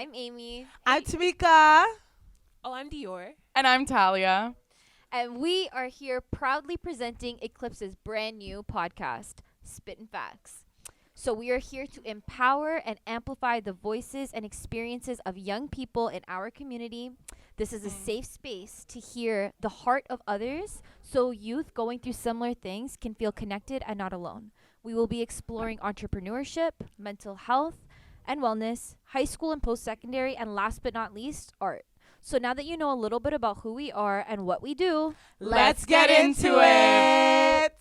I'm Amy. I'm Tamika. Oh, I'm Dior. And I'm Talia. And we are here proudly presenting Eclipse's brand new podcast, Spittin Facts. So we are here to empower and amplify the voices and experiences of young people in our community. This is a safe space to hear the heart of others so youth going through similar things can feel connected and not alone. We will be exploring entrepreneurship, mental health and wellness, high school and post-secondary, and last but not least, art. So now that you know a little bit about who we are and what we do, Let's get into it.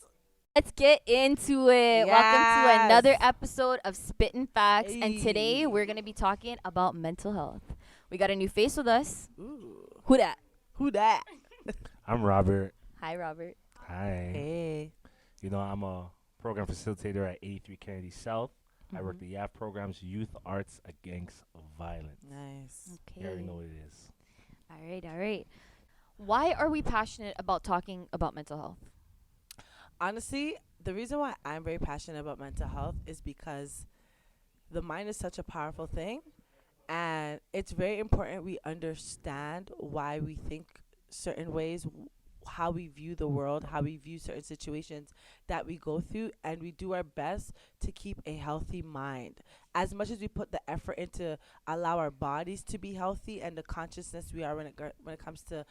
let's get into it. Welcome to another episode of Spittin Facts. And today Hey. we're going to be talking about mental health. We got a new face with us. Ooh. Who dat? Who that? I'm Robert. Hi, Robert. Hi. Hey. You know, I'm a program facilitator at 83 Kennedy South. I work the YAF programs, Youth Arts Against Violence. Nice. You already Okay. know what it is. All right. Why are we passionate about talking about mental health? Honestly, the reason why I'm very passionate about mental health is because the mind is such a powerful thing. And it's very important we understand why we think certain ways, how we view the world, how we view certain situations that we go through, and we do our best to keep a healthy mind. As much as we put the effort into allow our bodies to be healthy and the consciousness we are when it comes to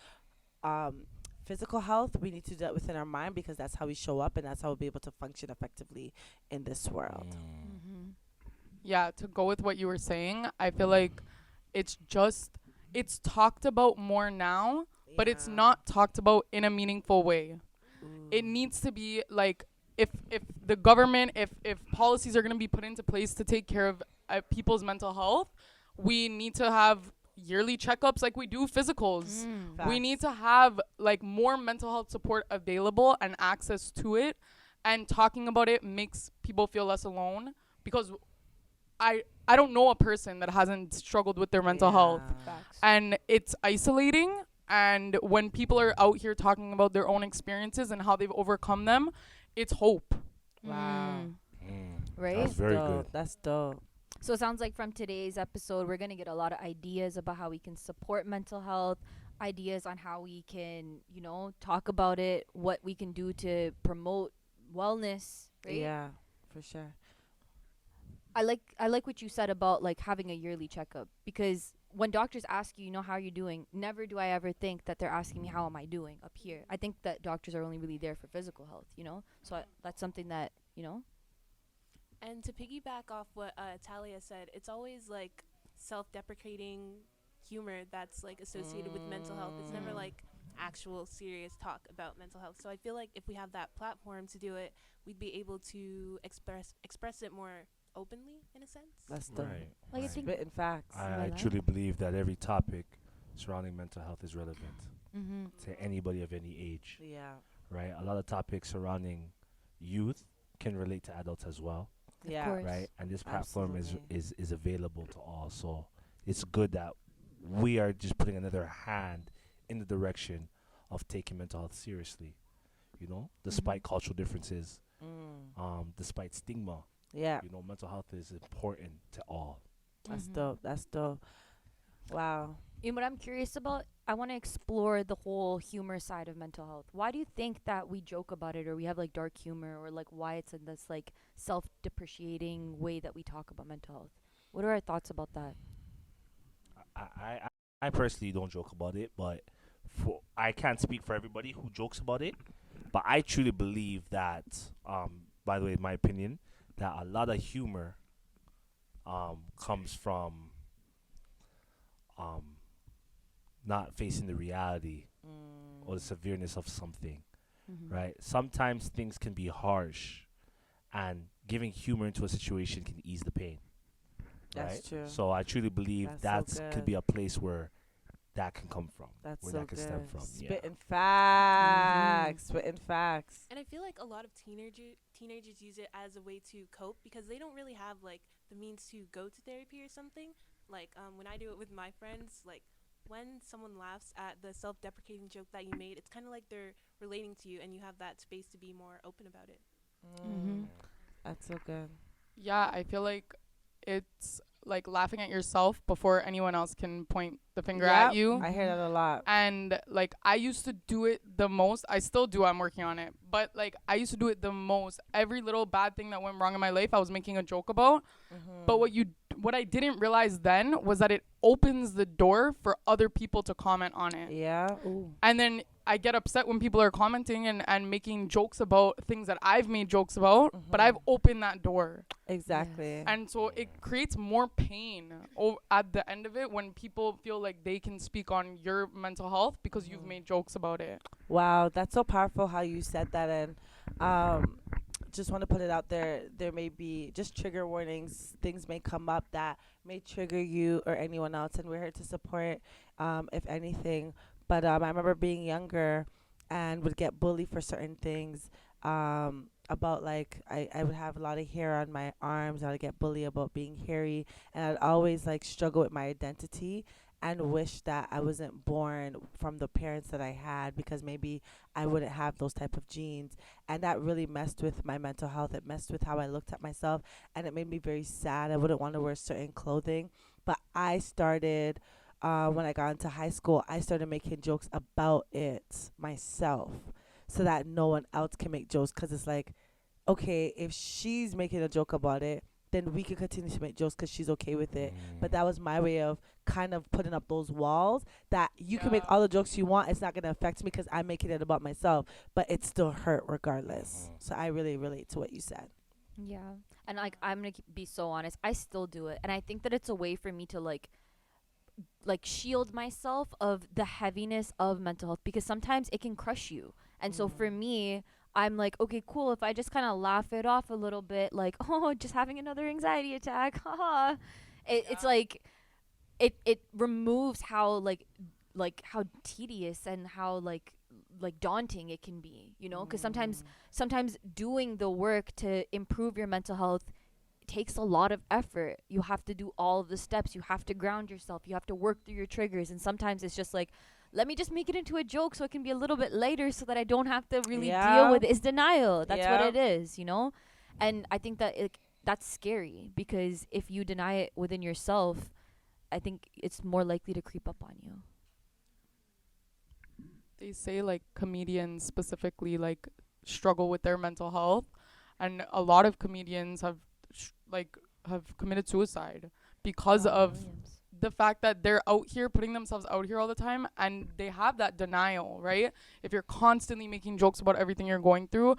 physical health, we need to do that within our mind because that's how we show up and that's how we'll be able to function effectively in this world. Yeah, to go with what you were saying, I feel like it's talked about more now, but it's Yeah. not talked about in a meaningful way. It needs to be like if the government, if policies are going to be put into place to take care of people's mental health, we need to have yearly checkups like we do physicals. We need to have like more mental health support available and access to it, and talking about it makes people feel less alone because I don't know a person that hasn't struggled with their mental health, and it's isolating. And when people are out here talking about their own experiences and how they've overcome them, it's hope. Wow. Right? That's very dope. good. That's dope. So it sounds like from today's episode, we're going to get a lot of ideas about how we can support mental health, ideas on how we can, talk about it, what we can do to promote wellness, right? Yeah, for sure. I like what you said about like having a yearly checkup, because when doctors ask you, how you're doing, never do I ever think that they're asking me how am I doing up here. I think that doctors are only really there for physical health, So that's something that, And to piggyback off what Talia said, it's always like self-deprecating humor that's like associated with mental health. It's never like actual serious talk about mental health. So I feel like if we have that platform to do it, we'd be able to express it more openly in a sense. That's dope. Right. Like, I right. think- Spitting facts. I truly believe that every topic surrounding mental health is relevant Mm-hmm. to anybody of any age, Yeah. right? A lot of topics surrounding youth can relate to adults as well, Yeah. course. right? And this platform Absolutely. is available to all. So it's good that we are just putting another hand in the direction of taking mental health seriously, despite cultural differences, despite stigma. Yeah. Mental health is important to all. That's Mhm. dope. That's dope. Wow. What I'm curious about, I want to explore the whole humor side of mental health. Why do you think that we joke about it, or we have like dark humor, or like why it's in this like self-depreciating way that we talk about mental health? What are our thoughts about that? I personally don't joke about it, but I can't speak for everybody who jokes about it. But I truly believe that, by the way, in my opinion, that a lot of humor comes from not facing the reality or the severeness of something, right? Sometimes things can be harsh, and giving humor into a situation can ease the pain. That's right? true. So I truly believe That's so could good. be a place where that can come from. That's where so that can good. stem from. Yeah. Spitting facts. Spitting facts. And I feel like a lot of teenagers use it as a way to cope because they don't really have like the means to go to therapy or something. Like when I do it with my friends, like when someone laughs at the self-deprecating joke that you made, it's kind of like they're relating to you and you have that space to be more open about it. Mm-hmm. That's so good. Yeah, I feel like it's like laughing at yourself before anyone else can point the finger Yep, at you. I hear that a lot. And like I used to do it the most. I still do. I'm working on it. But like I used to do it the most. Every little bad thing that went wrong in my life, I was making a joke about. But what I didn't realize then was that it opens the door for other people to comment on it. Yeah. Ooh. And then I get upset when people are commenting and making jokes about things that I've made jokes about, but I've opened that door. Exactly. Yes. And so it creates more pain at the end of it when people feel like they can speak on your mental health because you've made jokes about it. Wow, that's so powerful how you said that. And just want to put it out there. There may be just trigger warnings. Things may come up that may trigger you or anyone else, and we're here to support, if anything. But I remember being younger and would get bullied for certain things. About like I would have a lot of hair on my arms. I would get bullied about being hairy, and I'd always like struggle with my identity and wish that I wasn't born from the parents that I had, because maybe I wouldn't have those type of genes. And that really messed with my mental health. It messed with how I looked at myself, and it made me very sad. I wouldn't want to wear certain clothing. But I started, when I got into high school, I started making jokes about it myself so that no one else can make jokes. Because it's like, okay, if she's making a joke about it, then we can continue to make jokes because she's okay with it. But that was my way of kind of putting up those walls that you can make all the jokes you want. It's not going to affect me because I'm making it about myself, but it still hurt regardless. So I really relate to what you said. Yeah. And like I'm going to be so honest, I still do it. And I think that it's a way for me to like shield myself of the heaviness of mental health, because sometimes it can crush you. And so for me, I'm like, okay, cool. If I just kind of laugh it off a little bit, like, oh, just having another anxiety attack, haha. It's like, it removes how like how tedious and how like daunting it can be, you know? Because sometimes doing the work to improve your mental health takes a lot of effort. You have to do all of the steps. You have to ground yourself. You have to work through your triggers. And sometimes it's just like, let me just make it into a joke so it can be a little bit lighter so that I don't have to really deal with it. It's denial. That's what it is, you know? And I think that that's scary, because if you deny it within yourself, I think it's more likely to creep up on you. They say like comedians specifically like struggle with their mental health, and a lot of comedians have committed suicide because of the fact that they're out here putting themselves out here all the time, and they have that denial, right? If you're constantly making jokes about everything you're going through,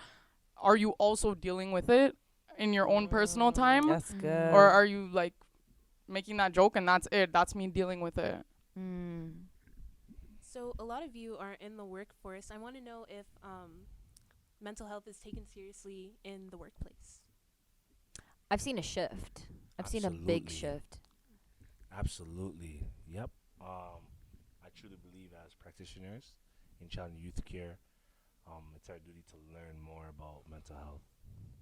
are you also dealing with it in your own personal time? That's good. Or are you like making that joke and that's it? That's me dealing with it. So a lot of you are in the workforce. I want to know if mental health is taken seriously in the workplace. I've seen a shift. I've seen a big shift. Absolutely. Yep. I truly believe as practitioners in child and youth care, it's our duty to learn more about mental health,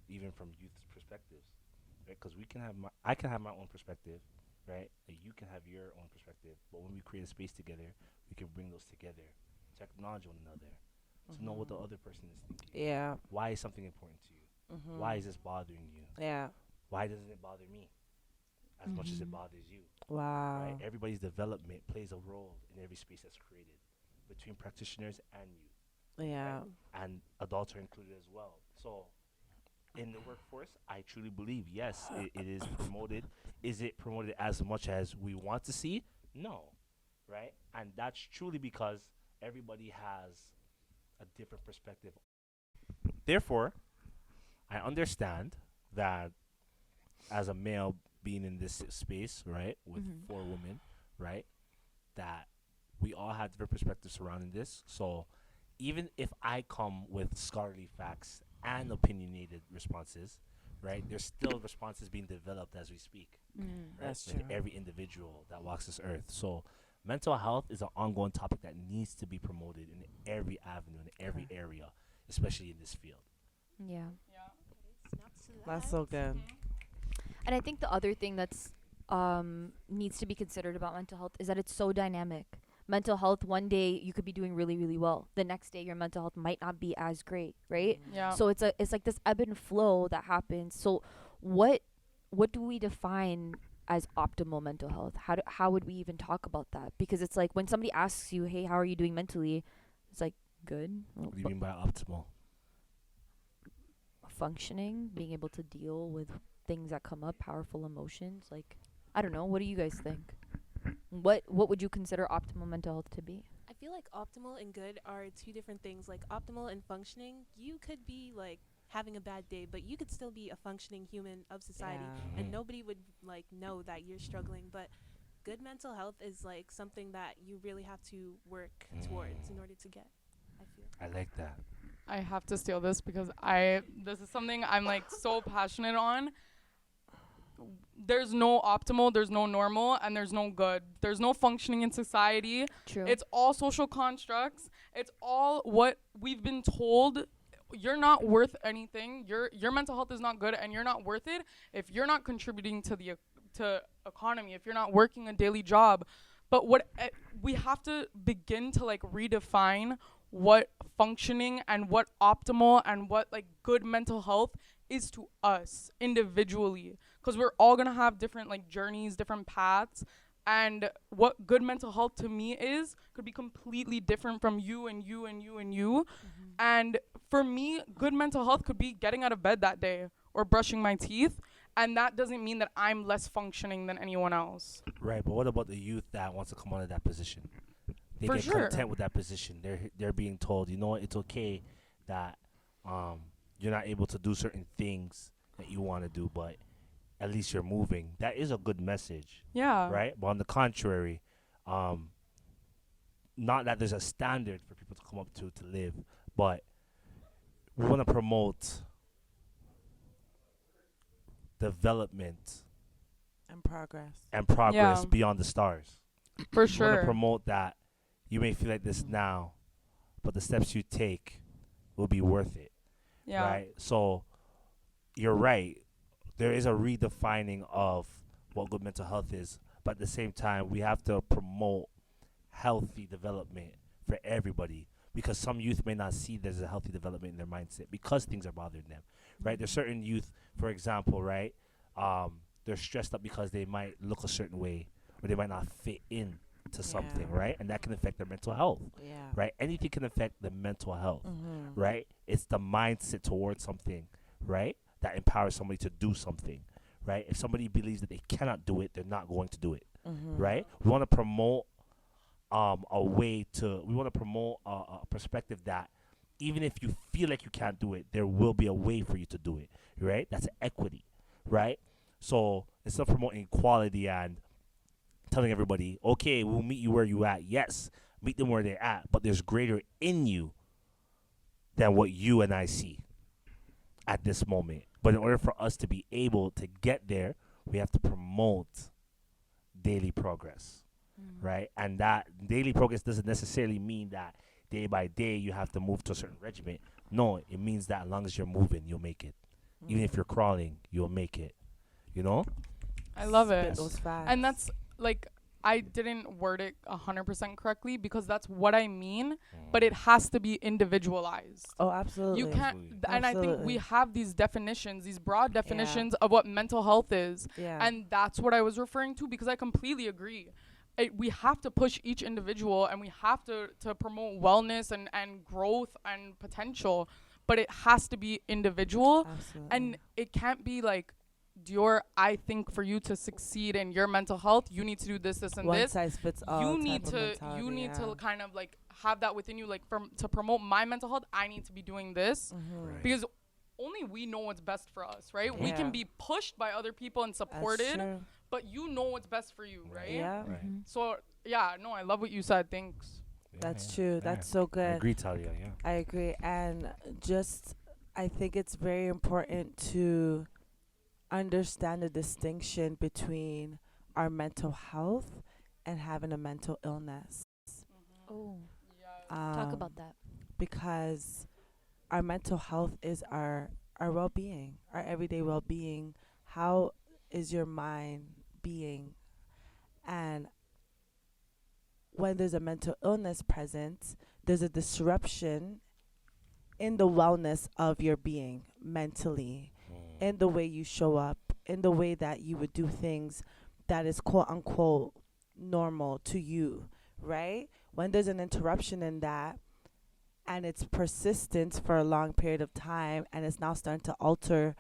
even from youth's perspectives, right? Because I can have my own perspective, right? You can have your own perspective. But when we create a space together, we can bring those together to acknowledge one another, to know what the other person is thinking. Yeah. Why is something important to you? Why is this bothering you? Yeah. Why doesn't it bother me as much as it bothers you? Wow. Right? Everybody's development plays a role in every space that's created between practitioners and youth. Yeah. Right? And adults are included as well. So in the workforce, I truly believe, yes, it is promoted. Is it promoted as much as we want to see? No. Right? And that's truly because everybody has a different perspective. Therefore, I understand that as a male being in this space, right, with 4 women, right, that we all have different perspectives surrounding this. So even if I come with scholarly facts and opinionated responses, right, there's still responses being developed as we speak. Right? That's with true. every individual that walks this earth. So mental health is an ongoing topic that needs to be promoted in every avenue, in every area, especially in this field. Yeah. That's so good. And I think the other thing that's needs to be considered about mental health is that it's so dynamic. Mental health, one day you could be doing really, really well. The next day your mental health might not be as great, right? Yeah. So it's like this ebb and flow that happens. So what do we define as optimal mental health? How would we even talk about that? Because it's like when somebody asks you, "Hey, how are you doing mentally?" It's like good. What do you mean by optimal? Functioning, being able to deal with things that come up, powerful emotions. Like, I don't know. What do you guys think? What would you consider optimal mental health to be? I feel like optimal and good are two different things. Like optimal and functioning, you could be like having a bad day, but you could still be a functioning human of society, Yeah. and Mhm. nobody would like know that you're struggling. But good mental health is like something that you really have to work towards in order to get. I feel. I like that. I have to steal this because this is something I'm like so passionate on. There's no optimal, there's no normal, and there's no good. There's no functioning in society. True. It's all social constructs. It's all what we've been told. You're not worth anything. Your mental health is not good, and you're not worth it if you're not contributing to the to economy. If you're not working a daily job, but we have to begin to like redefine what functioning and what optimal and what like good mental health is to us individually, because we're all gonna have different like journeys, different paths, and what good mental health to me is could be completely different from you and you and you and you. And for me, good mental health could be getting out of bed that day or brushing my teeth, and that doesn't mean that I'm less functioning than anyone else. Right, but what about the youth that wants to come out of that position? They For get sure. content with that position. They're being told, you know what, it's okay that you're not able to do certain things that you want to do, but at least you're moving. That is a good message, Yeah. right? But on the contrary, not that there's a standard for people to come up to live, but we want to promote development And progress. and progress Yeah. beyond the stars. For We want sure. to promote that you may feel like this now, but the steps you take will be worth it, Yeah. right? So you're right. There is a redefining of what good mental health is, but at the same time, we have to promote healthy development for everybody, because some youth may not see there's a healthy development in their mindset because things are bothering them, right? There's certain youth, for example, right? They're stressed up because they might look a certain way or they might not fit in to something, Yeah. right? And that can affect their mental health, Yeah. right? Anything can affect the mental health, Mm-hmm. right? It's the mindset towards something, right? That empowers somebody to do something, right? If somebody believes that they cannot do it, they're not going to do it, Mm-hmm. right? We want to promote we want to promote a perspective that even if you feel like you can't do it, there will be a way for you to do it, right? That's equity, right? So instead of promoting equality and telling everybody, okay, we'll meet you where you at. Yes, meet them where they're at, but there's greater in you than what you and I see at this moment. But in order for us to be able to get there, we have to promote daily progress, right? And that daily progress doesn't necessarily mean that day by day you have to move to a certain regiment. No, it means that as long as you're moving, you'll make it. Even if you're crawling, you'll make it. You know? I love Spit it. those facts. And that's like, I didn't word it 100% correctly because that's what I mean, but it has to be individualized. Oh, absolutely. You can't, Absolutely. and I think we Absolutely. have these definitions, these broad definitions of what mental health is. Yeah. And that's what I was referring to, because I completely agree. We have to push each individual, and we have to promote wellness and growth and potential, but it has to be individual. Absolutely. And it can't be like, I think for you to succeed in your mental health, you need to do this, this, and one this. size fits all. You type need of to mentality, kind of like have that within you, like to promote my mental health, I need to be doing this, Right. because only we know what's best for us, right? We Yeah. can be pushed by other people and That's supported, true. but you know what's best for you, right? Yeah. Right. So yeah, no, I love what you said. Thanks. That's true. That's so I good. agree, Talia. Yeah. I agree. And just, I think it's very important to understand the distinction between our mental health and having a mental illness. Oh, Um, talk about that. Because our mental health is our well-being, our everyday well-being. How is your mind being? And when there's a mental illness present, there's a disruption in the wellness of your being mentally, in the way you show up, in the way that you would do things that is quote unquote normal to you, right? When there's an interruption in that and it's persistent for a long period of time and it's now starting to alter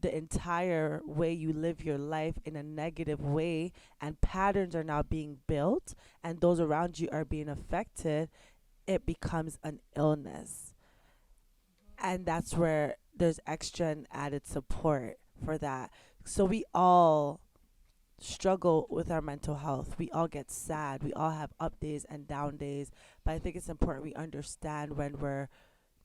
the entire way you live your life in a negative way, and patterns are now being built and those around you are being affected, it becomes an illness. And that's where there's extra and added support for that. So we all struggle with our mental health. We all get sad. We all have up days and down days. But I think it's important we understand when we're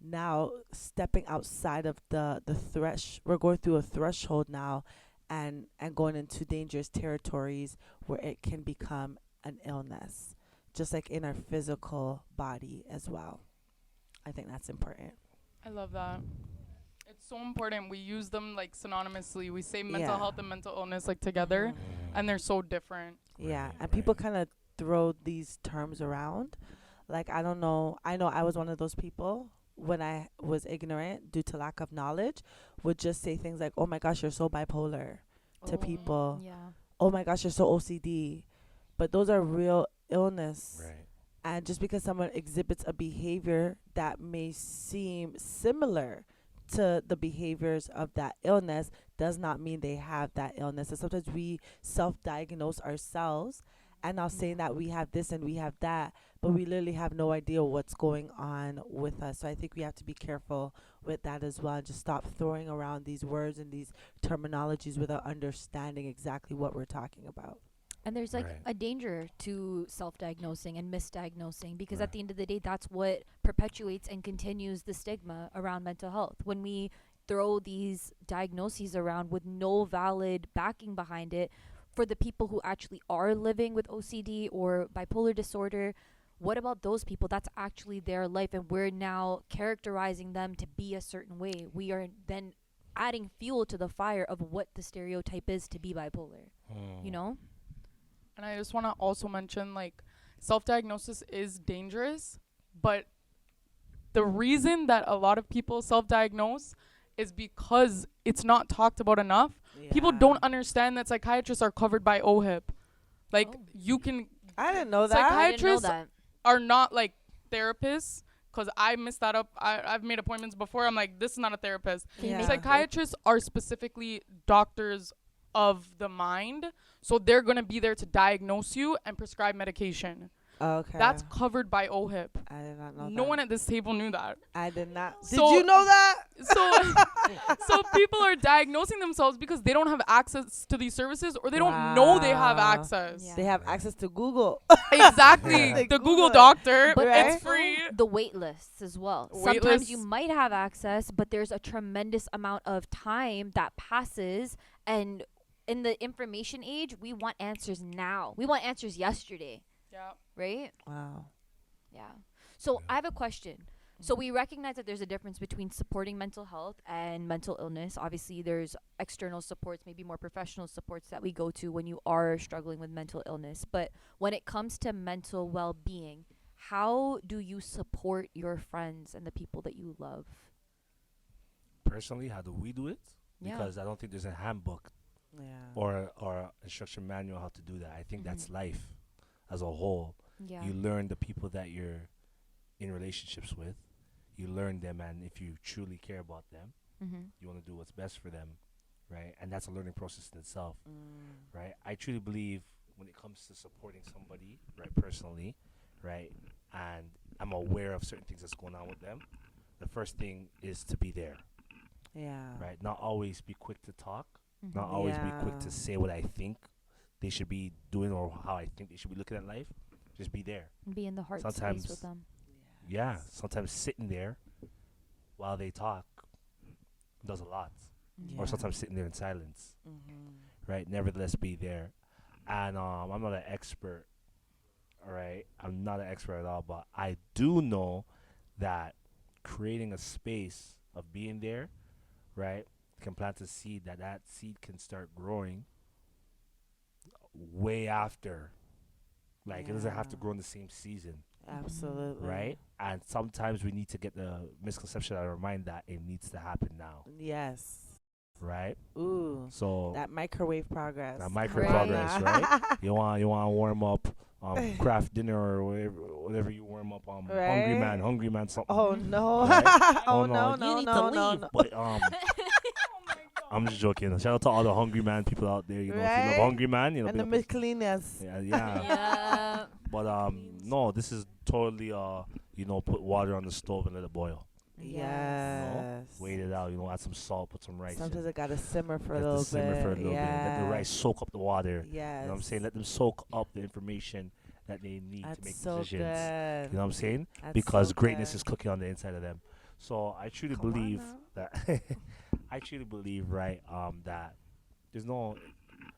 now stepping outside of we're going through a threshold now, and going into dangerous territories where it can become an illness, just like in our physical body as well. I think that's important. I love that. It's so important. We use them like synonymously. We say mental Yeah. health and mental illness like together, and they're so different. Yeah, Right, and people right. kind of throw these terms around. Like, I don't know. I know I was one of those people when I was ignorant due to lack of knowledge, would just say things like, "Oh my gosh, you're so bipolar," to people. Yeah. "Oh my gosh, you're so OCD." But those are real illness. Right. And just because someone exhibits a behavior that may seem similar to the behaviors of that illness does not mean they have that illness. And sometimes we self-diagnose ourselves and now saying that we have this and we have that, but we literally have no idea what's going on with us. So I think we have to be careful with that as well, and just stop throwing around these words and these terminologies without understanding exactly what we're talking about. And there's like Right. a danger to self-diagnosing and misdiagnosing, because Right. at the end of the day, that's what perpetuates and continues the stigma around mental health. When we throw these diagnoses around with no valid backing behind it, for the people who actually are living with OCD or bipolar disorder, what about those people? That's actually their life, and we're now characterizing them to be a certain way. We are then adding fuel to the fire of what the stereotype is to be bipolar, you know? And I just want to also mention, like, self-diagnosis is dangerous, but the reason that a lot of people self-diagnose is because it's not talked about enough. People Yeah. don't understand that psychiatrists are covered by OHIP. Like, Oh. you can I didn't know that. I didn't know Psychiatrists that. are not like therapists, because I messed that up. I've made appointments before. I'm like, this is not a therapist. Can you Yeah. make Psychiatrists are specifically doctors of the mind, so they're going to be there to diagnose you and prescribe medication. Okay. That's covered by OHIP. I did not know No that. one at this table knew that. I did not. Did So- you know that? So people are diagnosing themselves because they don't have access to these services, or they don't know they have Wow. access. Yeah. They have access to Google. Exactly. They The Google Google it. doctor, But Right? it's free. the wait lists as well. Wait Sometimes you lists. might have access, but there's a tremendous amount of time that passes. And in the information age, we want answers now. We want answers yesterday, Yeah. right? Wow. Yeah. So I have a question. So we recognize that there's a difference between supporting mental health and mental illness. Obviously, there's external supports, maybe more professional supports that we go to when you are struggling with mental illness. But when it comes to mental well-being, how do you support your friends and the people that you love? Personally, how do we do it? Yeah. Because I don't think there's a handbook Yeah. or instruction manual how to do that. I think that's Mhm. life as a whole. Yeah. You learn the people that you're in relationships with. You learn them, and if you truly care about them, Mm-hmm. you want to do what's best for them, right? And that's a learning process in itself, Mm. right? I truly believe when it comes to supporting somebody, right, personally, right, and I'm aware of certain things that's going on with them, the first thing is to be there, Yeah. right? Not always be quick to talk, Mm-hmm. not always be quick Yeah. to say what I think they should be doing or how I think they should be looking at life. Just be there. Be in the heart space Sometimes- with them. Yeah, sometimes sitting there while they talk does a lot. Yeah. Or sometimes sitting there in silence, Mm-hmm. right? Nevertheless, be there. And I'm not an expert, all right? I'm not an expert at all, but I do know that creating a space of being there, right, can plant a seed that seed can start growing way after. Like, it doesn't have to Yeah. grow in the same season, Absolutely. right? And sometimes we need to get the misconception out of our mind that it needs to happen now. Yes. right? Ooh. So That microwave progress. that micro Right. progress, right? You want to warm up craft dinner or whatever you warm up Right. hungry man something. Oh no. Right? Oh no, no, you no, need no, to no, leave. no. But I'm just joking. Shout out to all the hungry man people out there. You know, if you love Right? hungry man, you know, And the big up miscellaneous. yeah. Yeah. But no, this is totally put water on the stove and let it boil. Yes. Wait it out. Add some salt, put some rice. Sometimes it gotta simmer for a Let little it simmer bit. for a little bit. Let the rice Yes. soak up the water. Yes. You know what I'm saying? Let them soak up the information that they need That's to make so decisions. good. You know what I'm saying? That's Because so greatness good. is cooking on the inside of them. So I truly Come on believe now. that I truly believe, right, that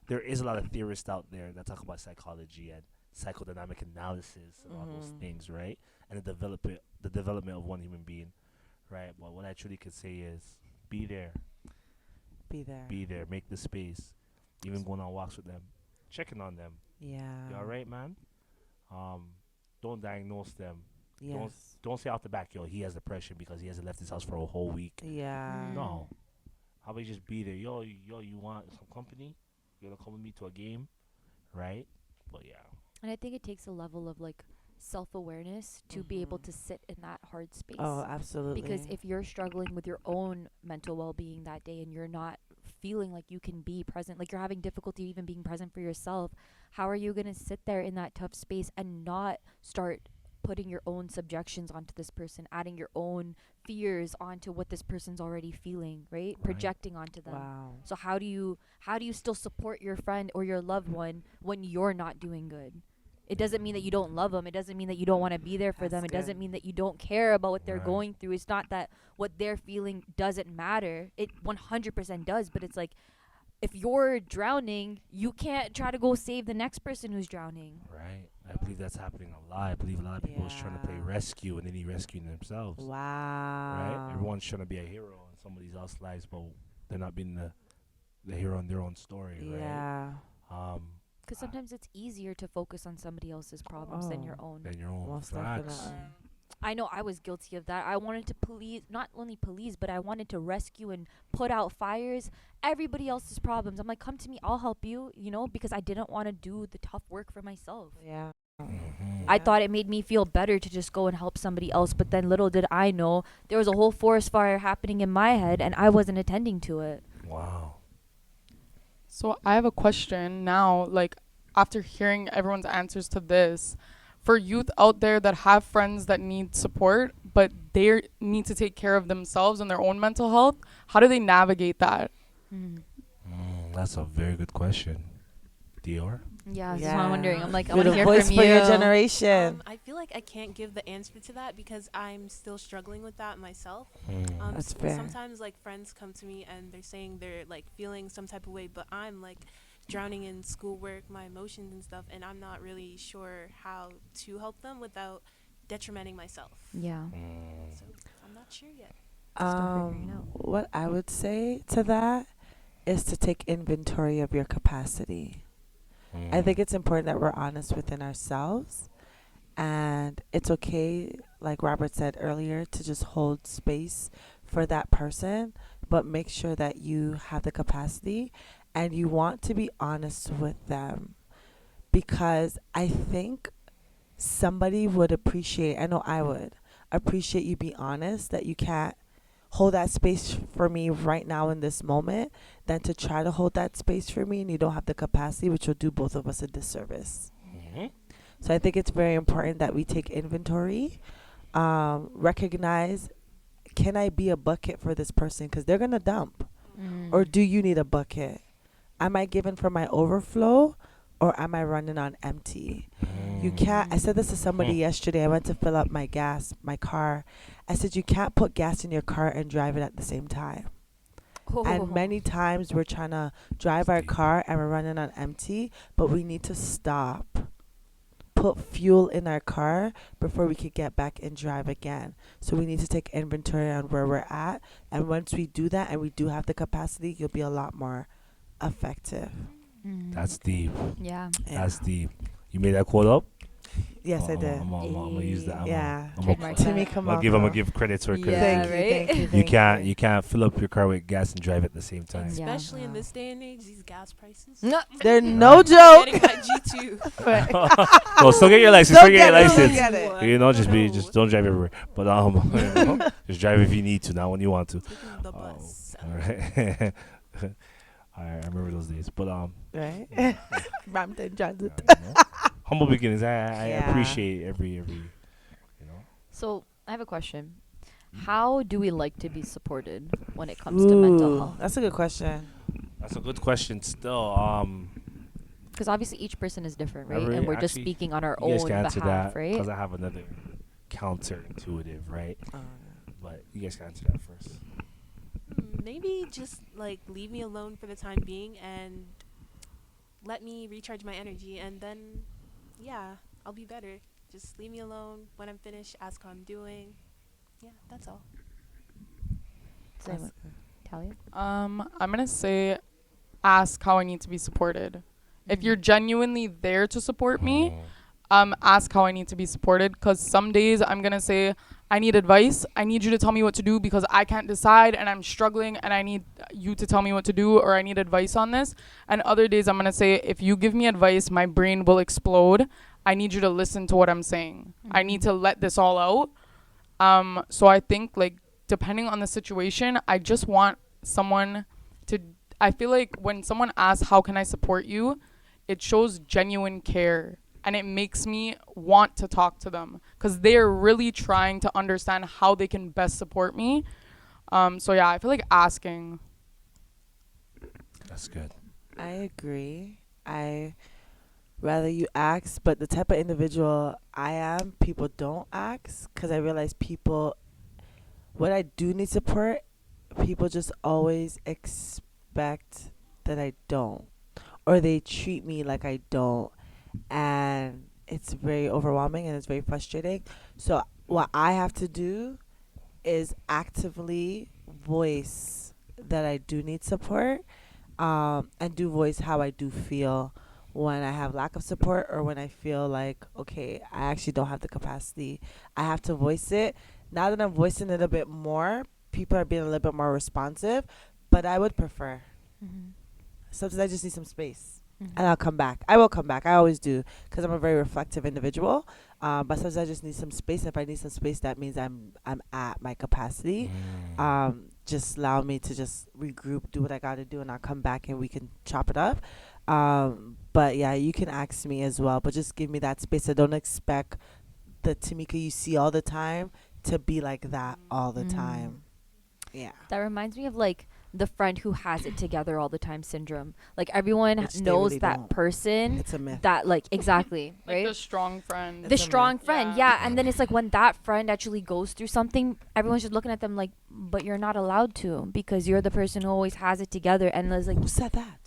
there is a lot of theorists out there that talk about psychology and psychodynamic analysis and all those Mhm. things, right? And the development of one human being, right? But what I truly could say is be there, Be there. make the space, even going on walks with them, checking on them. Yeah. You all right, man? Don't diagnose them. Yes. Don't say off the back, yo, he has depression because he hasn't left his house for a whole week. Yeah. No. How about you just be there? Yo, you want some company? You gonna come with me to a game? Right? But yeah. And I think it takes a level of like self-awareness to be able Mhm. to sit in that hard space. Oh, absolutely. Because if you're struggling with your own mental well-being that day and you're not feeling like you can be present, like you're having difficulty even being present for yourself, how are you going to sit there in that tough space and not start putting your own subjections onto this person, adding your own fears onto what this person's already feeling, right? Projecting onto them. Wow. So how do you still support your friend or your loved one when you're not doing good? It doesn't mean that you don't love them. It doesn't mean that you don't want to be there for them. That's It doesn't good. mean that you don't care about what they're Right. going through. It's not that what they're feeling doesn't matter. It 100% does, but it's like if you're drowning, you can't try to go save the next person who's drowning. Right. I believe that's happening a lot. I believe a lot of people is trying to play Yeah. rescue and they need rescuing themselves. Wow. Right? Everyone's trying to be a hero in somebody else's lives, but they're not being the hero in their own story, right? Yeah. Because sometimes it's easier to focus on somebody else's problems than your own. Than your own Most facts. definitely. I know I was guilty of that. I wanted to police, not only police, but I wanted to rescue and put out fires, everybody else's problems. I'm like, come to me, I'll help you, because I didn't want to do the tough work for myself. Yeah. Mhm. I thought it made me feel better to just go and help somebody else, but then little did I know there was a whole forest fire happening in my head and I wasn't attending to it. Wow. So I have a question now, like after hearing everyone's answers to this, for youth out there that have friends that need support, but they need to take care of themselves and their own mental health, how do they navigate that? That's a very good question. Dior? Yeah, that's what I'm wondering. I'm like, I You're want to the hear voice from for you. your generation. I feel like I can't give the answer to that because I'm still struggling with that myself. That's fair. Sometimes like friends come to me and they're saying they're like feeling some type of way, but I'm like drowning in schoolwork, my emotions and stuff, and I'm not really sure how to help them without detrimenting myself. Yeah. So I'm not sure yet. Still figuring it out. What I would say to that is to take inventory of your capacity. I think it's important that we're honest within ourselves, and it's okay, like Robert said earlier, to just hold space for that person, but make sure that you have the capacity and you want to be honest with them, because I think somebody would appreciate, I know I would appreciate you be honest that you can't hold that space for me right now in this moment than to try to hold that space for me and you don't have the capacity, which will do both of us a disservice. So I think it's very important that we take inventory, recognize, can I be a bucket for this person because they're going to dump, or do you need a bucket? Am I giving from my overflow or am I running on empty? You can't, I said this to somebody yesterday. I went to fill up my car. I said, you can't put gas in your car and drive it at the same time. And many times we're trying to drive our car and we're running on empty, but we need to stop, put fuel in our car before we could get back and drive again. So we need to take inventory on where we're at. And once we do that and we do have the capacity, you'll be a lot more effective. That's deep. Yeah. That's deep. You made that quote up? Yes, I did. I'm gonna use that. Yeah. Trademark To me, that. come I'm on. gonna girl. give credits where credits Yeah, is due. right? Thank you. You Thank can't you. you can't fill up your car with gas and drive at the same time. Yeah. Especially in Wow. this day and age, these gas prices. No, they're no joke. Getting my G2. No, still get your license. Don't Still get your get it, don't license. get it. You know, just No. don't drive everywhere. But you know, just drive if you need to, not when you want to. Taking the bus. All right. I remember those days. But Right? Brampton Transit. you know, humble beginnings. I Yeah. appreciate every you know. So I have a question. How do we like to be supported when it comes to mental health? That's a good question. That's a good question. Still, Because obviously each person is different, right? Every- And we're just actually, speaking on our you guys own can answer behalf, that right? because I have another counterintuitive, right? But you guys can answer that first. Maybe just like leave me alone for the time being and let me recharge my energy, and then yeah, I'll be better. Just leave me alone. When I'm finished, ask how I'm doing. Yeah, that's all. Say what, Talia? I'm gonna say, ask how I need to be supported. If you're genuinely there to support me, ask how I need to be supported. Because some days I'm gonna say, I need advice. I need you to tell me what to do because I can't decide and I'm struggling and I need you to tell me what to do, or I need advice on this. And other days I'm gonna say, if you give me advice, my brain will explode. I need you to listen to what I'm saying. I need to let this all out. So I think, like, depending on the situation, I just want someone to, I feel like when someone asks, how can I support you? It shows genuine care and it makes me want to talk to them because they're really trying to understand how they can best support me. So yeah, I feel like asking. That's good. I agree. I rather you ask, but the type of individual I am, people don't ask because I realize people, when I do need support, people just always expect that I don't, or they treat me like I don't, and it's very overwhelming and it's very frustrating. So what I have to do is actively voice that I do need support, and do voice how I do feel when I have lack of support, or when I feel like, okay, I actually don't have the capacity. I have to voice it. Now that I'm voicing it a bit more, people are being a little bit more responsive, but I would prefer. Sometimes I just need some space. And I'll come back. I will come back. I always do, because I'm a very reflective individual. But sometimes I just need some space. If I need some space, that means I'm at my capacity. Just allow me to just regroup, do what I got to do, and I'll come back and we can chop it up. But yeah, you can ask me as well, but just give me that space. I don't expect the Tamika you see all the time to be like that all the time. Yeah. That reminds me of like the friend who has it together all the time syndrome. Like everyone Which they knows really that don't. person It's a myth. that like exactly, Like right? the strong friend. The It's a strong myth. friend, yeah. And then it's like when that friend actually goes through something, everyone's just looking at them like, but you're not allowed to because you're the person who always has it together. And it's like, Who said that?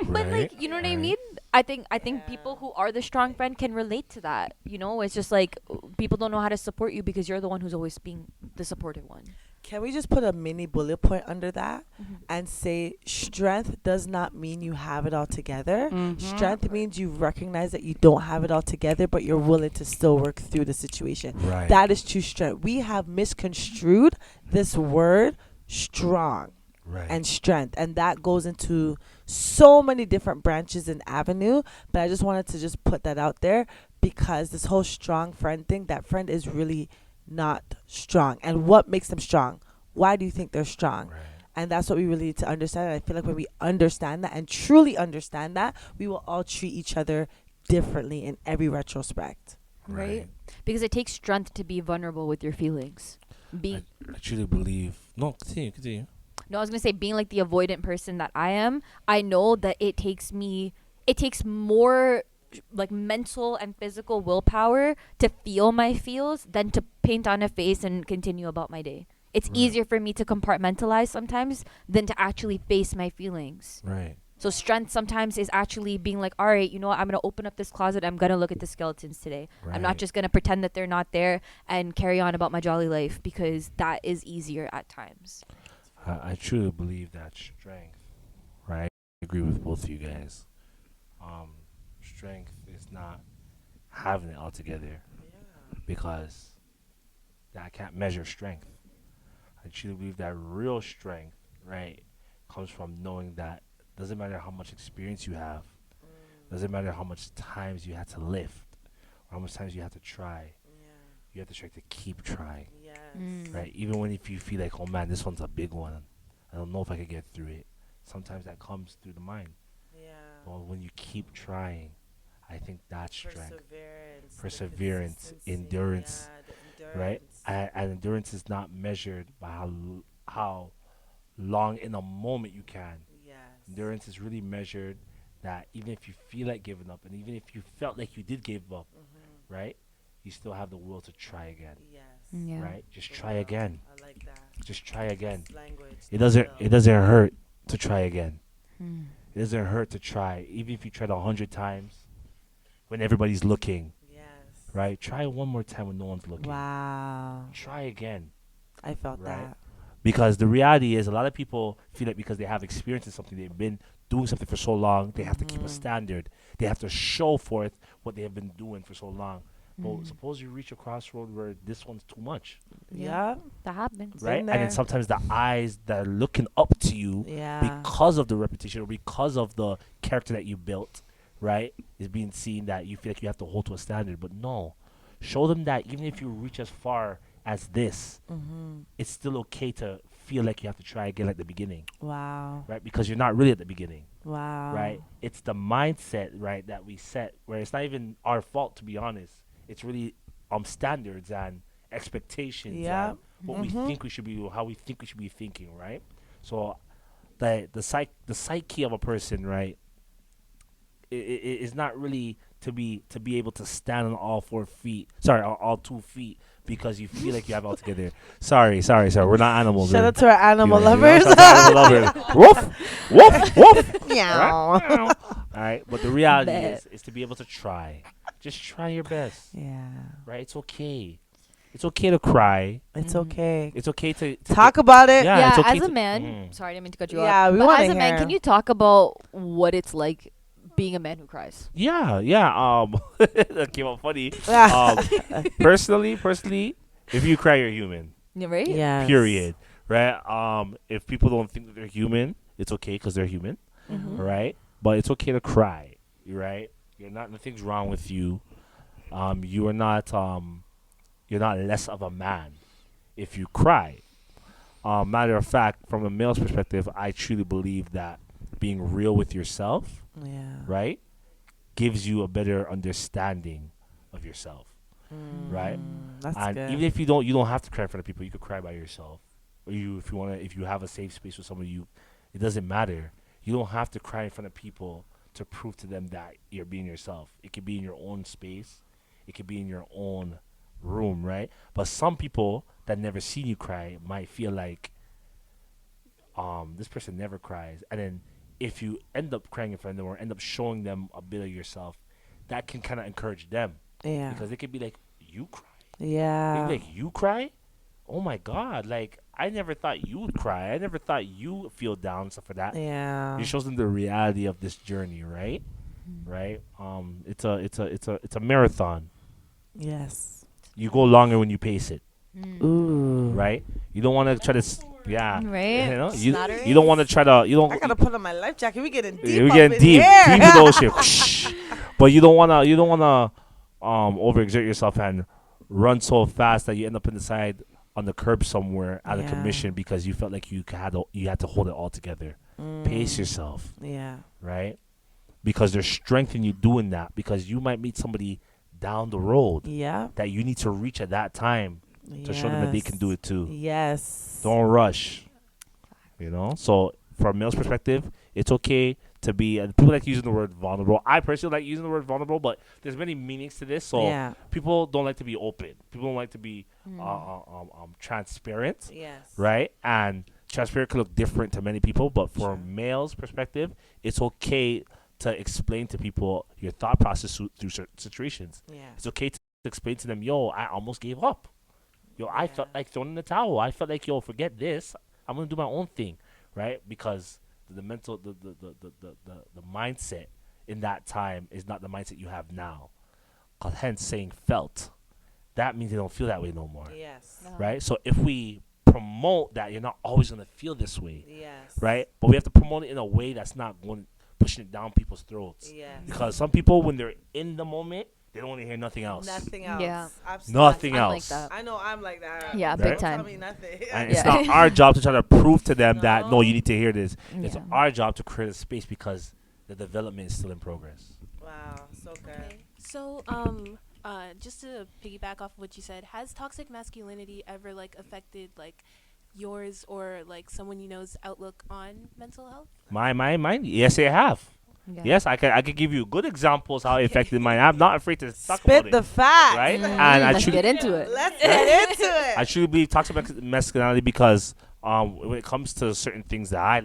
but like, you know what I mean? I think people who are the strong friend can relate to that. You know, it's just like people don't know how to support you because you're the one who's always being the supportive one. Can we just put a mini bullet point under that and say strength does not mean you have it all together. Strength means you recognize that you don't have it all together, but you're willing to still work through the situation. Right. That is true strength. We have misconstrued this word strong Right. and strength, and that goes into so many different branches and avenue, but I just wanted to just put that out there because this whole strong friend thing, that friend is really not strong. And what makes them strong? Why do you think they're strong? Right. And that's what we really need to understand. And I feel like when we understand that and truly understand that, we will all treat each other differently in every retrospect. Right? Because it takes strength to be vulnerable with your feelings. I truly believe. No, continue. No, I was gonna say, being like the avoidant person that I am, I know that it takes more like mental and physical willpower to feel my feels than to paint on a face and continue about my day. It's easier for me to compartmentalize sometimes than to actually face my feelings. Right. So strength sometimes is actually being like, all right, you know what, I'm going to open up this closet. I'm going to look at the skeletons today. I'm not Right. just going to pretend that they're not there and carry on about my jolly life, because that is easier at times. I truly believe that strength, right? I agree with both of you guys. Strength is not having it all together Yeah. because I can't measure strength. I truly believe that real strength, right, comes from knowing that doesn't matter how much experience you have, doesn't matter how much times you had to lift, or how much times you had to try, Yeah. you have to try to keep trying, Yes. right? Even when if you feel like, oh man, this one's a big one, I don't know if I could get through it. Sometimes that comes through the mind. Yeah. But when you keep trying, I think that's strength. Perseverance. The Perseverance, consistency, endurance, yeah, the right? endurance. And endurance is not measured by how long in a moment you can. Yes. Endurance is really measured that even if you feel like giving up, and even if you felt like you did give up, right? You still have the will to try again, Yes. Yeah. right? Just The try will. again. I like that. Just try again. It's language. It the doesn't. will. It doesn't hurt to try again. Mm. It doesn't hurt to try, even if you tried 100 times when everybody's looking, Yes. right? Try one more time when no one's looking. Wow. Try again, I felt right? that. Because the reality is, a lot of people feel like because they have experience in something, they've been doing something for so long, they have to keep a standard. They have to show forth what they have been doing for so long. But suppose you reach a crossroad where this one's too much, Yeah. That happens. right? Been And then there. sometimes the eyes that are looking up to you Yeah. because of the repetition or because of the character that you built, right, is being seen that you feel like you have to hold to a standard. But no, show them that even if you reach as far as this, it's still okay to feel like you have to try again at the beginning, Wow. right? Because you're not really at the beginning, Wow. right? It's the mindset, right, that we set where it's not even our fault, to be honest. It's really standards and expectations Yeah. and what we think we should be, how we think we should be thinking, right? So the psyche of a person, right, is not really to be able to stand on all 4 feet. Sorry, on all 2 feet because you feel like you have it all together. Sorry. We're not animals. Shout we're- out to our animal you know, lovers. shout out to animal lovers. Woof, woof, woof. Meow. All right, but the reality Bet. is to be able to try. Just try your best, Yeah. right? It's okay. It's okay to cry. It's Mhm. okay. It's okay to Talk about it. Yeah, Yeah, it's okay as a to- man, Mm. sorry, I didn't mean to cut you Yeah, off. we But wanna as a man, hear. can you talk about what it's like being a man who cries? Yeah. That came out funny. Personally, if you cry, you're human. Yeah, right? Yes. Period. Right. If people don't think that they're human, it's okay because they're human. Mhm. Right. But it's okay to cry. Right. You're not. Nothing's wrong with you. You are not. You're not less of a man if you cry. Matter of fact, from a male's perspective, I truly believe that being real with yourself, Yeah. right, gives you a better understanding of yourself, right? That's And good. even if you don't have to cry in front of people. You could cry by yourself, or if you have a safe space with someone, it doesn't matter. You don't have to cry in front of people to prove to them that you're being yourself. It could be in your own space, it could be in your own room, right? But some people that never seen you cry might feel like this person never cries, and then if you end up crying in front of them or end up showing them a bit of yourself, that can kind of encourage them Yeah. because they could be like, you cry. Yeah. They'd be like, you cry? Oh my god, like I never thought you would cry. I never thought you would feel down and stuff like that. Yeah. It shows them the reality of this journey, right? Right? It's a marathon. Yes. You go longer when you pace it, Ooh. right? You don't want to try to yeah. Right? You know, It's not a you don't want to try to you don't I gotta put on my life jacket. We getting deep. we're up getting in deep here. in the ocean. Whoosh. But you don't wanna overexert yourself and run so fast that you end up in the side on the curb somewhere out of Yeah. commission because you felt like you had to hold it all together. Pace yourself, Yeah. right? Because there's strength in you doing that because you might meet somebody down the road Yeah. that you need to reach at that time to show them that they can do it too. Yes. Don't rush. So from a male's perspective, it's okay to be. People like using the word vulnerable. I personally like using the word vulnerable, but there's many meanings to this. So Yeah. people don't like to be open. People don't like to be transparent, Yes. right? And transparent can look different to many people, but from a male's perspective, it's okay to explain to people your thought process through certain situations. Yeah. It's okay to explain to them, yo, I almost gave up. Yo, I felt like throwing in the towel. I felt like, yo, forget this. I'm gonna do my own thing, right? Because the mental, the mindset in that time is not the mindset you have now. hence saying felt, that means they don't feel that way no more. Yes. Right? So if we promote that you're not always going to feel this way, Yes. right? But we have to promote it in a way that's not going pushing it down people's throats. Yes. Because some people, when they're in the moment, they don't want to hear nothing else. Nothing else. Yeah. Nothing I'm like else. that. I know I'm like that. Yeah, Right? big Don't time. tell me nothing. And Yeah. it's not our job to try to prove to them that, no, No. you need to hear this. It's Yeah. our job to create a space because the development is still in progress. Wow, so good. Okay. So, just to piggyback off what you said, has toxic masculinity ever like affected like yours or like someone you know's outlook on mental health? Mine. Yes, I have. Yeah. Yes, I could give you good examples how it affected mine. I'm not afraid to talk Spit about the it. facts. Right? Mm, And I let's truly, get into it. Let's get into it. I truly believe toxic masculinity because when it comes to certain things that I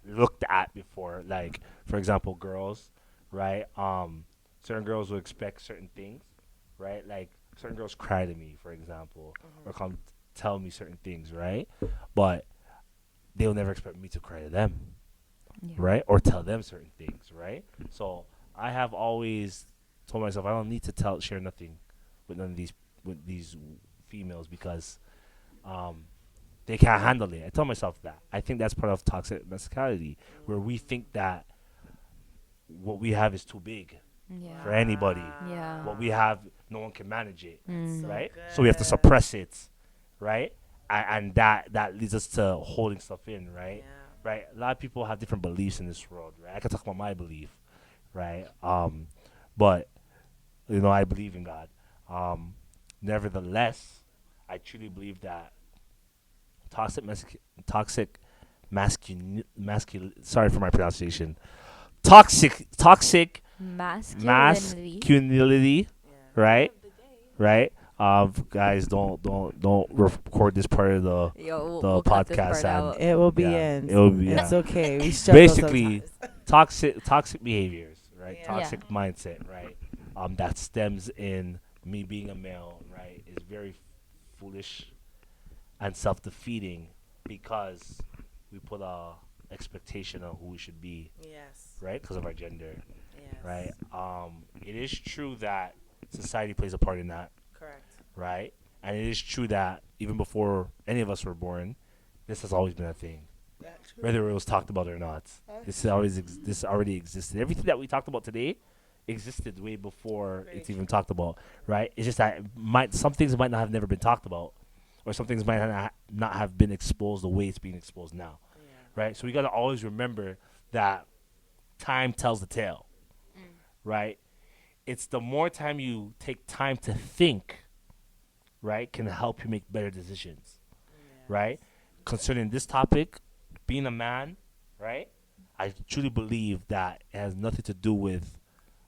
looked at before, like for example, girls, right? Certain girls will expect certain things, right? Like certain girls cry to me, for example, or come tell me certain things, right? But they'll never expect me to cry to them, Yeah. right? Or tell them certain things, right? So I have always told myself I don't need to share nothing with none of these females because they can't handle it. I tell myself that. I think that's part of toxic masculinity, where we think that what we have is too big Yeah. for anybody. Yeah. What we have, no one can manage it, Mm. right? So we have to suppress it, right? And that leads us to holding stuff in, right? Yeah. Right? A lot of people have different beliefs in this world, right? I can talk about my belief, right? But I believe in God. Nevertheless, I truly believe that sorry for my pronunciation. Toxic Masculinity. masculinity, Yeah. right? Right? Guys, don't record this part of the Yo, the we'll cut this podcast part out. and It will be Yeah, in. it will be, It's yeah. okay. We struggle Basically, sometimes. toxic behaviors, right? Yeah. Toxic mindset, right? That stems in me being a male, right? Is very foolish and self-defeating because we put a expectation on who we should be, Yes. right? Because of our gender, Yes. right? It is true that society plays a part in that, Correct. right? And it is true that even before any of us were born, this has always been a thing, whether it was talked about or not. This already existed. Everything that we talked about today existed way before Very it's even talked about, right? It's just that some things might not have never been talked about, or some things might not have been exposed the way it's being exposed now, Yeah. right? So we gotta always remember that time tells the tale, right? It's the more time you take time to think, right, can help you make better decisions, right? Concerning this topic, being a man, right? I truly believe that it has nothing to do with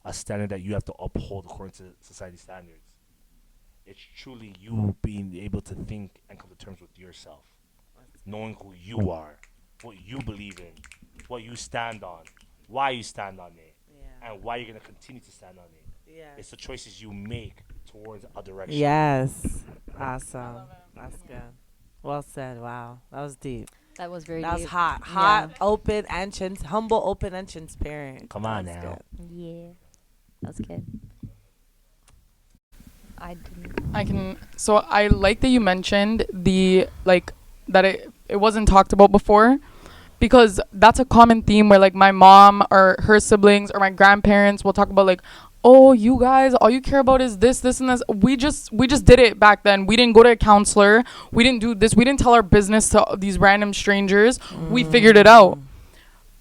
a standard that you have to uphold according to society standards. It's truly you being able to think and come to terms with yourself, knowing who you are, what you believe in, what you stand on, why you stand on it, Yeah. and why you're going to continue to stand on it. Yes. It's the choices you make towards a direction. Yes. Awesome. That's good. Well said. Wow. That was deep. That was very That was deep. hot, open, and humble, open, and transparent. Come on That's now. good. Yeah. That's good. I didn't. So I like that you mentioned that it wasn't talked about before, because that's a common theme where like my mom or her siblings or my grandparents will talk about like, oh, you guys, all you care about is this and this. We just did it back then. We didn't go to a counselor. We didn't do this. We didn't tell our business to these random strangers. We figured it out.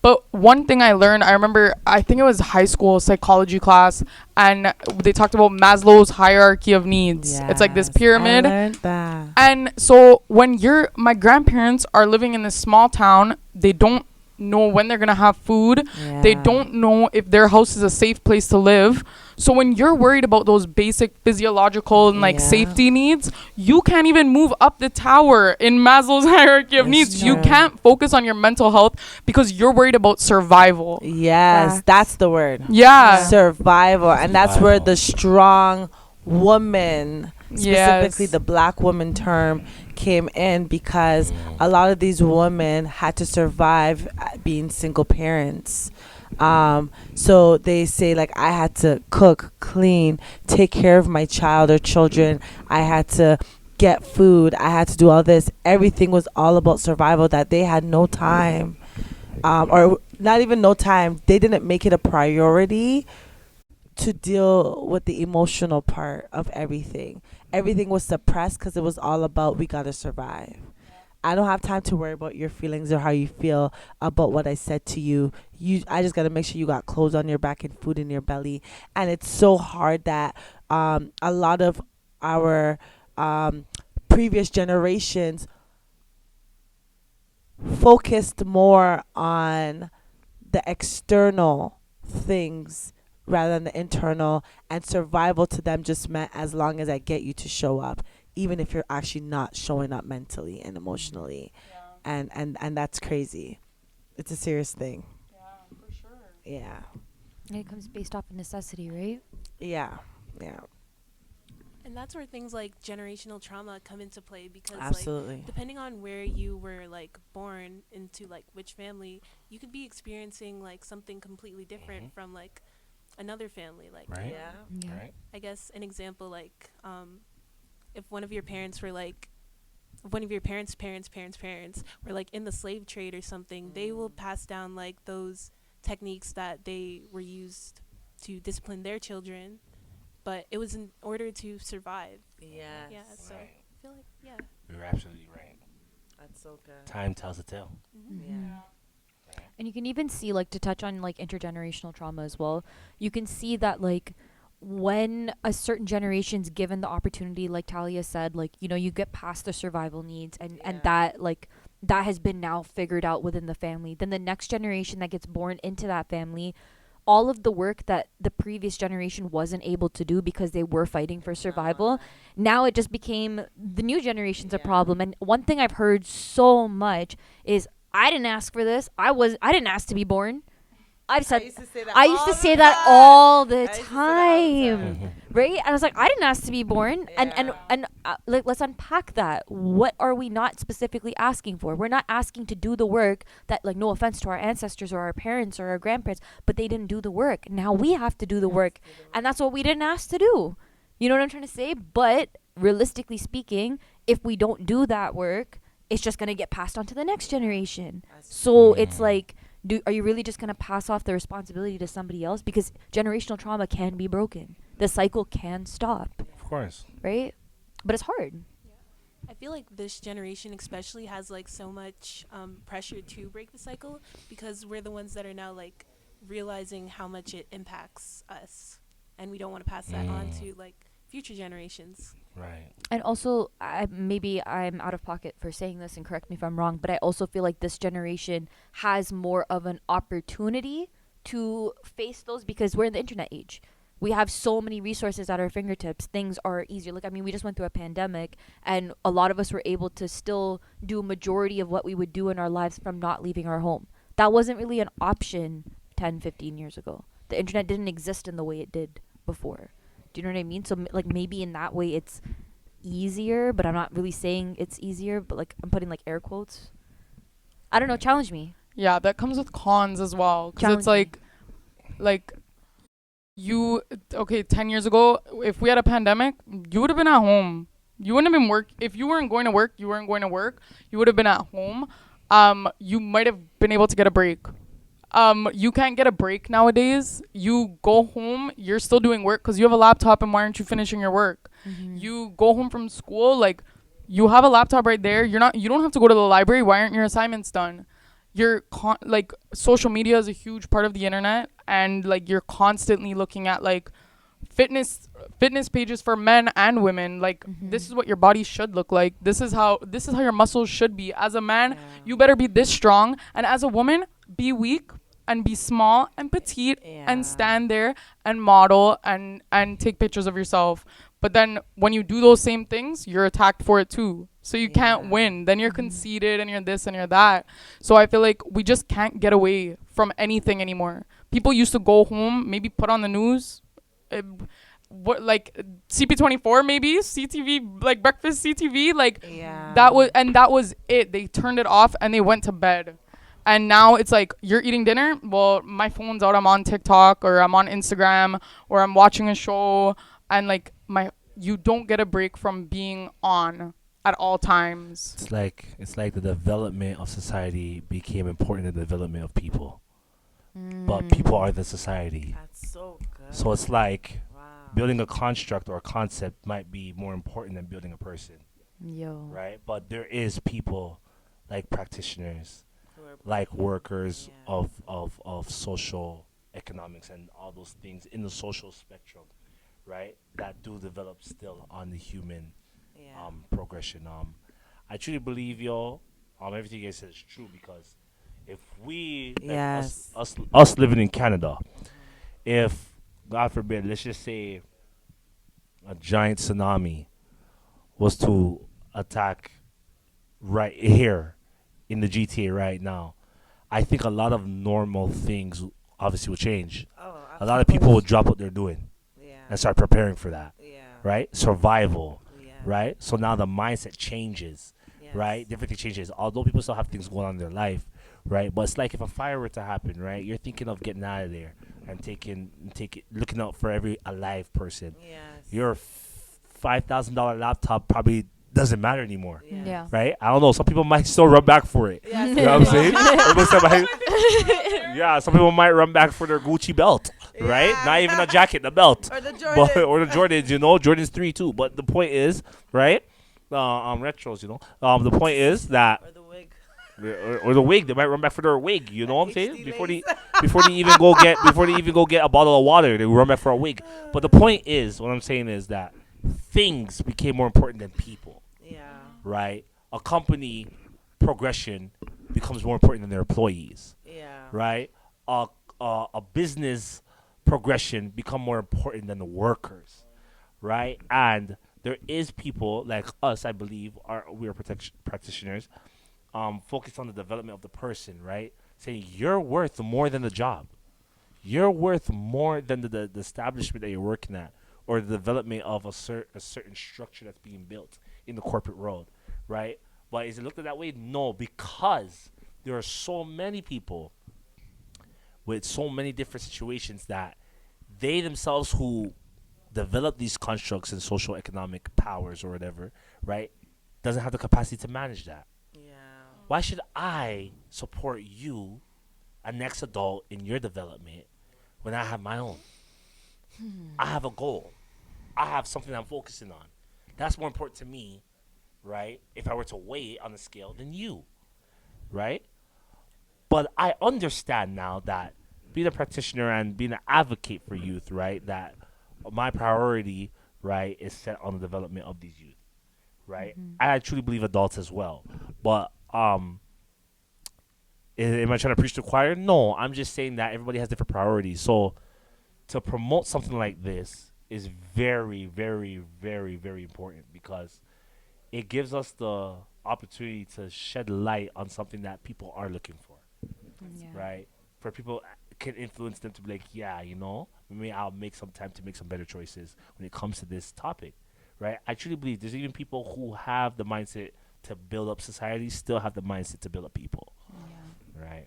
But one thing I learned, I remember, I think it was high school psychology class, and they talked about Maslow's hierarchy of needs. It's like this Yes, pyramid. I learned that. And so when my grandparents are living in this small town, they don't know when they're going to have food. They Yeah. don't know if their house is a safe place to live. So when you're worried about those basic physiological and like Yeah. safety needs, you can't even move up the tower in Maslow's hierarchy of That's needs. You true. can't focus on your mental health because you're worried about survival. Yes, Facts. that's the word. Yeah. Survival. And that's where Survival. the strong woman, specifically Yes. the black woman term, came in because a lot of these women had to survive being single parents. So they say like I had to cook, clean, take care of my child or children. I had to get food. I had to do all this. Everything was all about survival, that they had no time, or not even no time. They didn't make it a priority to deal with the emotional part of everything. Everything was suppressed because it was all about we gotta survive. I don't have time to worry about your feelings or how you feel about what I said to you. I just gotta make sure you got clothes on your back and food in your belly. And it's so hard that a lot of our previous generations focused more on the external things rather than the internal, and survival to them just meant as long as I get you to show up, even if you're actually not showing up mentally and emotionally. And that's crazy. It's a serious thing. Yeah, for sure. Yeah. And it comes based off of necessity, right? Yeah. And that's where things like generational trauma come into play, because Absolutely. like depending on where you were like born into, like which family, you could be experiencing like something completely different from like another family. Like Right. Yeah. Right. I guess an example, like if one of your parents were like one of your parents were like in the slave trade or something, they will pass down like those techniques that they were used to discipline their children, but it was in order to survive. Yes. Yeah, so Right. I feel like You're absolutely right. That's so good. Time tells the tale. Yeah. And you can even see, like, to touch on like intergenerational trauma as well, you can see that like when a certain generation's given the opportunity, like Talia said, like, you know, you get past the survival needs, and that like that has been now figured out within the family, then the next generation that gets born into that family, all of the work that the previous generation wasn't able to do because they were fighting for survival, now it just became the new generation's a problem. And one thing I've heard so much is, I didn't ask for this. I didn't ask to be born. I've said I used to say that all the time, right? And I was like, I didn't ask to be born. And like, let's unpack that. What are we not specifically asking for? We're not asking to do the work that, like, no offense to our ancestors or our parents or our grandparents, but they didn't do the work. Now we have to do the work, and that's what we didn't ask to do. You know what I'm trying to say? But realistically speaking, if we don't do that work, it's just gonna get passed on to the next generation. So it's like, are you really just going to pass off the responsibility to somebody else? Because generational trauma can be broken. The cycle can stop, Of course. right? But it's hard. I feel like this generation especially has like so much pressure to break the cycle, because we're the ones that are now like realizing how much it impacts us, and we don't want to pass that on to like future generations. Right. And also, maybe I'm out of pocket for saying this, and correct me if I'm wrong, but I also feel like this generation has more of an opportunity to face those because we're in the internet age. We have so many resources at our fingertips. Things are easier. Like, I mean, we just went through a pandemic, and a lot of us were able to still do a majority of what we would do in our lives from not leaving our home. That wasn't really an option 10, 15 years ago. The internet didn't exist in the way it did before. Do you know what I mean? So like maybe in that way it's easier, but I'm not really saying it's easier, but like I'm putting like air quotes. I don't know, challenge me. Yeah, that comes with cons as well, because it's Challenge like you, okay, 10 years ago, if we had a pandemic, you would have been at home. You wouldn't have been if you weren't going to work, you would have been at home. You might have been able to get a break. You can't get a break nowadays. You go home, you're still doing work because you have a laptop, and why aren't you finishing your work? You go home from school, like, you have a laptop right there. You don't have to go to the library. Why aren't your assignments done? Like, social media is a huge part of the internet, and like you're constantly looking at like fitness pages for men and women. Like, this is what your body should look like. This is how your muscles should be. As a man, you better be this strong, and as a woman, be weak and be small and petite and stand there and model and take pictures of yourself. But then when you do those same things, you're attacked for it too. So you can't win. Then you're conceited and you're this and you're that. So I feel like we just can't get away from anything anymore. People used to go home, maybe put on the news, what, like CP24 maybe, CTV, like breakfast CTV, like Yeah. that was it. They turned it off and they went to bed. And now it's like, you're eating dinner? Well, my phone's out. I'm on TikTok or I'm on Instagram or I'm watching a show. And like you don't get a break from being on at all times. It's like the development of society became important in the development of people. But people are the society. That's so good. So it's like Wow. building a construct or a concept might be more important than building a person, Yo. right? But there is people like practitioners, Who are- like workers Yeah. of social economics and all those things in the social spectrum, right? That do develop still on the human Yeah. progression. I truly believe everything you said is true, because if we like Yes. us living in Canada, if God forbid, let's just say a giant tsunami was to attack right here in the GTA right now, I think a lot of normal things obviously will change. Oh, A lot of people will drop what they're doing Yeah. and start preparing for that, Yeah. right? Survival, Yeah. right? So now the mindset changes, Yes. right? Different thing changes. Although people still have things going on in their life, right? But it's like if a fire were to happen, right? You're thinking of getting out of there and looking out for every alive person. Yes. Your $5,000 laptop probably doesn't matter anymore, Yes. Yeah. right? I don't know. Some people might still run back for it. Yes. You know what I'm saying? Some people might run back for their Gucci belt, right? Yeah. Not even a jacket, the belt. Or the Jordan. Or the Jordans, Jordans 3 too. But the point is, right? Retros, the point is that Or the wig. or the wig, they might run back for their wig. You know what I'm saying? HD Before lace. they even go get a bottle of water, they run back for a wig. But the point is, what I'm saying is that things became more important than people, Yeah. right? A company progression becomes more important than their employees, Yeah. right? A business progression become more important than the workers, right? And there is people like us, I believe, we are practitioners, focused on the development of the person, right? Saying you're worth more than the job. You're worth more than the establishment that you're working at, or the development of a certain structure that's being built in the corporate world, right? But is it looked at that way? No, because there are so many people with so many different situations that they themselves who develop these constructs and social economic powers or whatever, right, doesn't have the capacity to manage that. Yeah. Why should I support you, a next adult, in your development when I have my own? I have a goal. I have something I'm focusing on. That's more important to me, right, if I were to weigh it on the scale, than you, right? But I understand now that being a practitioner and being an advocate for youth, right, that my priority, right, is set on the development of these youth, right? I truly believe adults as well. But am I trying to preach to the choir? No, I'm just saying that everybody has different priorities. So to promote something like this is very, very, very, very important, because it gives us the opportunity to shed light on something that people are looking for, right? For people can influence them to be like, yeah, maybe I'll make some time to make some better choices when it comes to this topic, right? I truly believe there's even people who have the mindset to build up society, still have the mindset to build up people, right?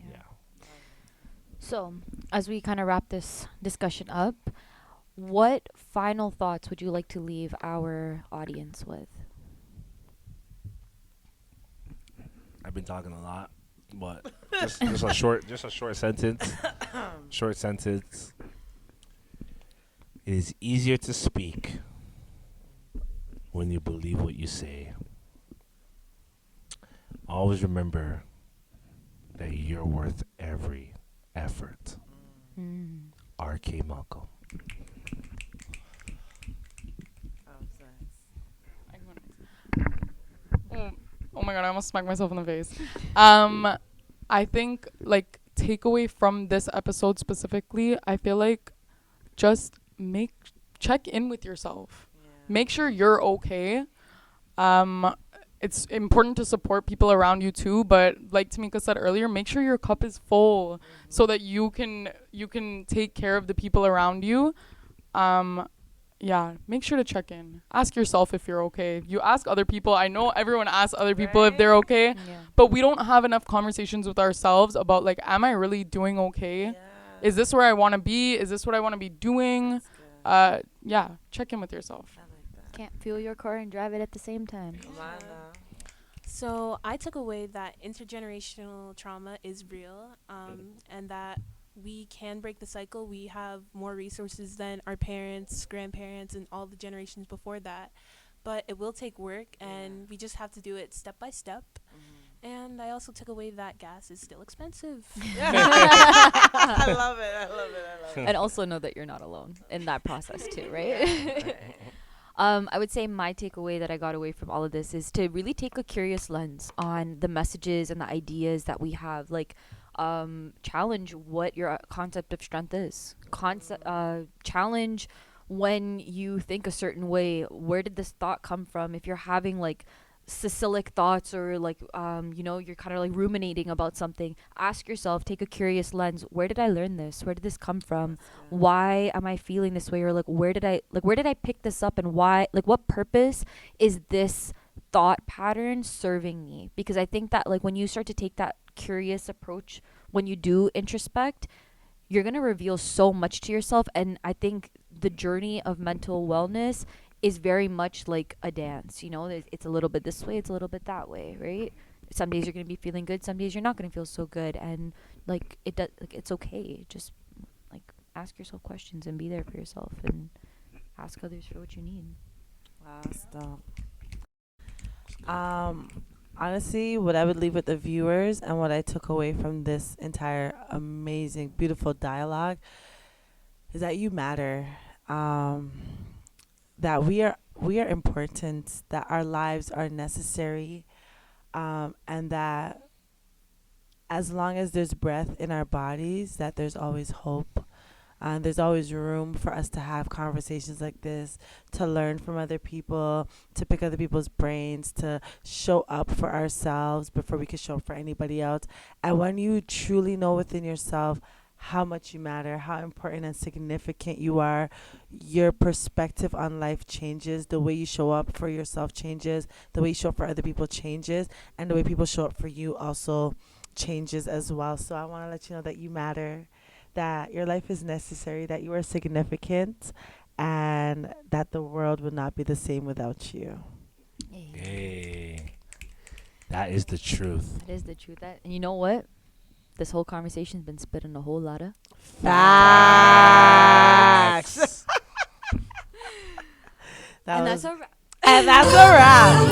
Yeah. So, as we kind of wrap this discussion up, what final thoughts would you like to leave our audience with? I've been talking a lot, but just a short sentence. Short sentence. It is easier to speak when you believe what you say. Always remember that you're worth every effort. R.K. Malcolm. Oh my god, I almost smacked myself in the face. I think, like, takeaway from this episode specifically, I feel like just check in with yourself. Make sure you're okay. It's important to support people around you too, but like Tamika said earlier, make sure your cup is full so that you can take care of the people around you. make sure to check in. Ask yourself if you're okay. You ask other people. I know everyone asks other people if they're okay, Yeah. but we don't have enough conversations with ourselves about like, am I really doing okay? Is this where I want to be? Is this what I want to be doing? Check in with yourself. Can't fuel your car and drive it at the same time. So I took away that intergenerational trauma is real, and that we can break the cycle. We have more resources than our parents, grandparents, and all the generations before that. But it will take work, and we just have to do it step by step. And I also took away that gas is still expensive. I love it. And also know that you're not alone in that process too, right? I would say my takeaway that I got away from all of this is to really take a curious lens on the messages and the ideas that we have. Like, challenge what your concept of strength is. Challenge when you think a certain way. Where did this thought come from? If you're having like cyclic thoughts, or like you're kind of like ruminating about something, ask yourself, take a curious lens, where did I learn this? Where did this come from? Why am I feeling this way? Or like where did I pick this up, and why, like what purpose is this thought pattern serving me? Because I think that like when you start to take that curious approach, when you do introspect, you're going to reveal so much to yourself. And I think the journey of mental wellness is very much like a dance. It's a little bit this way, it's a little bit that way, right? Some days you're going to be feeling good, some days you're not going to feel so good, and like it's okay. Just like ask yourself questions and be there for yourself, and ask others for what you need. Wow, stop. Honestly, what I would leave with the viewers and what I took away from this entire amazing, beautiful dialogue is that you matter. That we are important, that our lives are necessary, and that as long as there's breath in our bodies, that there's always hope. There's always room for us to have conversations like this, to learn from other people, to pick other people's brains, to show up for ourselves before we can show up for anybody else. And when you truly know within yourself how much you matter, how important and significant you are, your perspective on life changes. The way you show up for yourself changes. The way you show up for other people changes. And the way people show up for you also changes as well. So I want to let you know that you matter, that your life is necessary, that you are significant, and that the world would not be the same without you. Hey, that is the truth. That is the truth. And you know what? This whole conversation's been spitting a whole lot of facts. and that's a wrap. And that's a wrap.